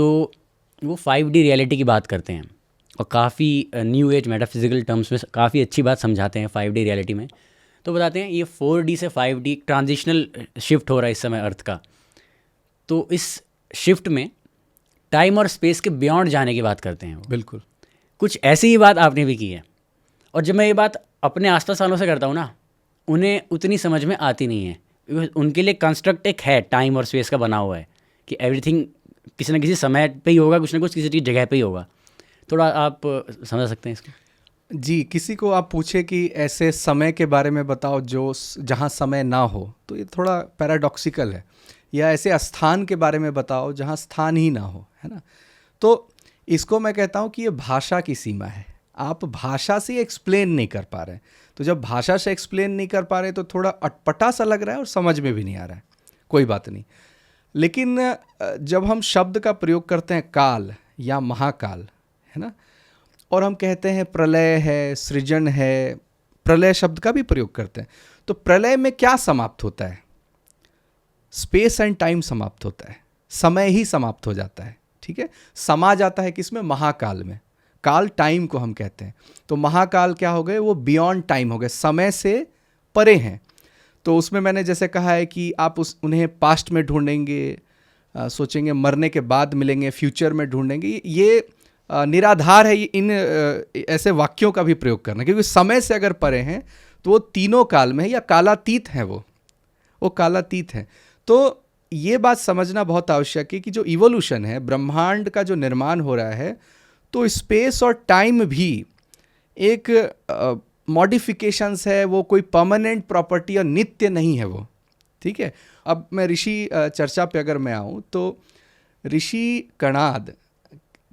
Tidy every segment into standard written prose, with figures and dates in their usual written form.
तो वो 5D reality की बात करते हैं और काफ़ी न्यू एज मेटाफिजिकल टर्म्स में काफ़ी अच्छी बात समझाते हैं 5D रियलिटी में। तो बताते हैं ये 4D से 5D ट्रांजिशनल शिफ्ट हो रहा है इस समय अर्थ का। तो इस शिफ्ट में टाइम और स्पेस के बियॉन्ड जाने की बात करते हैं वो। बिल्कुल कुछ ऐसी ही बात आपने भी की है। और जब मैं ये बात अपने आसपास वालों से करता हूँ ना, उन्हें उतनी समझ में आती नहीं है, क्योंकि उनके लिए कंस्ट्रक्ट एक है टाइम और स्पेस का बना हुआ है कि एवरीथिंग किसी न किसी समय पे ही होगा, कुछ ना कुछ किसी जगह पे ही होगा। थोड़ा आप समझ सकते हैं इसको? जी, किसी को आप पूछे कि ऐसे समय के बारे में बताओ जो जहाँ समय ना हो, तो ये थोड़ा पैराडॉक्सिकल है। या ऐसे स्थान के बारे में बताओ जहाँ स्थान ही ना हो, है ना। तो इसको मैं कहता हूँ कि ये भाषा की सीमा है। आप भाषा से एक्सप्लेन नहीं कर पा रहे हैं। तो जब भाषा से एक्सप्लेन नहीं कर पा रहे तो थोड़ा अटपटा सा लग रहा है और समझ में भी नहीं आ रहा है, कोई बात नहीं। लेकिन जब हम शब्द का प्रयोग करते हैं काल या महाकाल, है ना, और हम कहते हैं प्रलय है, सृजन है, प्रलय शब्द का भी प्रयोग करते हैं, तो प्रलय में क्या समाप्त होता है? स्पेस एंड टाइम समाप्त होता है, समय ही समाप्त हो जाता है। ठीक है, समा जाता है किसमें? महाकाल में। काल टाइम को हम कहते हैं। तो महाकाल क्या हो गए? वो बियॉन्ड टाइम हो गए, समय से परे हैं। तो उसमें मैंने जैसे कहा है कि आप उन्हें पास्ट में ढूंढेंगे, सोचेंगे मरने के बाद मिलेंगे, फ्यूचर में ढूंढेंगे, ये निराधार है इन ऐसे वाक्यों का भी प्रयोग करना, क्योंकि समय से अगर परे हैं तो वो तीनों काल में है या कालातीत हैं, वो कालातीत हैं। तो ये बात समझना बहुत आवश्यक है कि जो इवोल्यूशन है, ब्रह्मांड का जो निर्माण हो रहा है, तो स्पेस और टाइम भी एक मॉडिफिकेशंस है, वो कोई परमानेंट प्रॉपर्टी और नित्य नहीं है वो। ठीक है, अब मैं ऋषि चर्चा पे अगर मैं आऊँ तो ऋषि कणाद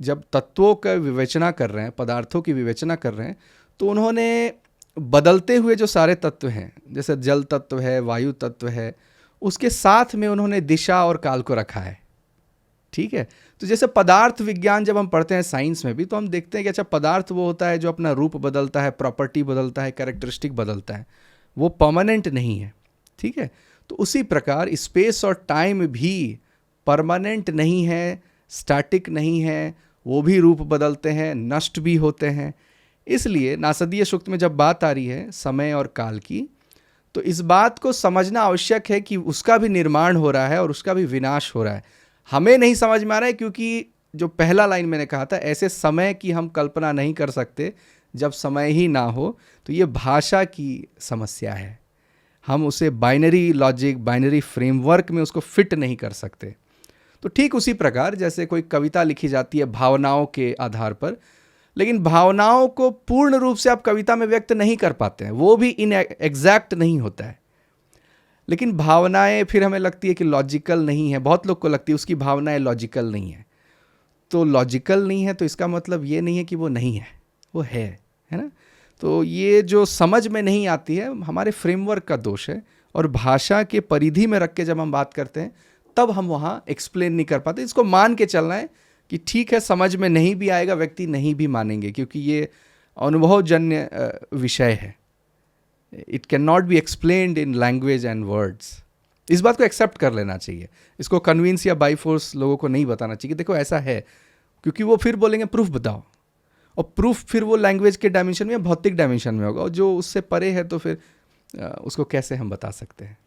जब तत्वों का विवेचना कर रहे हैं, पदार्थों की विवेचना कर रहे हैं, तो उन्होंने बदलते हुए जो सारे तत्व हैं, जैसे जल तत्व है, वायु तत्व है, उसके साथ में उन्होंने दिशा और काल को रखा है। ठीक है, तो जैसे पदार्थ विज्ञान जब हम पढ़ते हैं साइंस में भी, तो हम देखते हैं कि अच्छा पदार्थ वो होता है जो अपना रूप बदलता है, प्रॉपर्टी बदलता है, कैरेक्टरिस्टिक बदलता है, वो परमानेंट नहीं है। ठीक है, तो उसी प्रकार स्पेस और टाइम भी परमानेंट नहीं है, स्टैटिक नहीं है, वो भी रूप बदलते हैं, नष्ट भी होते हैं। इसलिए नासदीय सूक्त में जब बात आ रही है समय और काल की, तो इस बात को समझना आवश्यक है कि उसका भी निर्माण हो रहा है और उसका भी विनाश हो रहा है। हमें नहीं समझ में आ रहा है क्योंकि जो पहला लाइन मैंने कहा था, ऐसे समय की हम कल्पना नहीं कर सकते जब समय ही ना हो। तो ये भाषा की समस्या है, हम उसे बाइनरी लॉजिक, बाइनरी फ्रेमवर्क में उसको फिट नहीं कर सकते। तो ठीक उसी प्रकार जैसे कोई कविता लिखी जाती है भावनाओं के आधार पर, लेकिन भावनाओं को पूर्ण रूप से आप कविता में व्यक्त नहीं कर पाते हैं, वो भी इन एग्जैक्ट नहीं होता है। लेकिन भावनाएं फिर हमें लगती है कि लॉजिकल नहीं है, बहुत लोग को लगती है उसकी भावनाएं लॉजिकल नहीं है। तो लॉजिकल नहीं है तो इसका मतलब ये नहीं है कि वो नहीं है, वो है ना। तो ये जो समझ में नहीं आती है हमारे फ्रेमवर्क का दोष है, और भाषा के परिधि में रख के जब हम बात करते हैं तब हम वहाँ एक्सप्लेन नहीं कर पाते। इसको मान के चलना है कि ठीक है, समझ में नहीं भी आएगा, व्यक्ति नहीं भी मानेंगे, क्योंकि ये अनुभवजन्य विषय है। It can not be explained in language and words. इस बात को एक्सेप्ट कर लेना चाहिए, इसको कन्विंस या बाई फोर्स लोगों को नहीं बताना चाहिए कि देखो ऐसा है, क्योंकि वो फिर बोलेंगे प्रूफ बताओ, और प्रूफ फिर वो लैंग्वेज के डायमेंशन में या भौतिक डायमेंशन में होगा, और जो उससे परे है तो फिर उसको कैसे हम बता सकते हैं।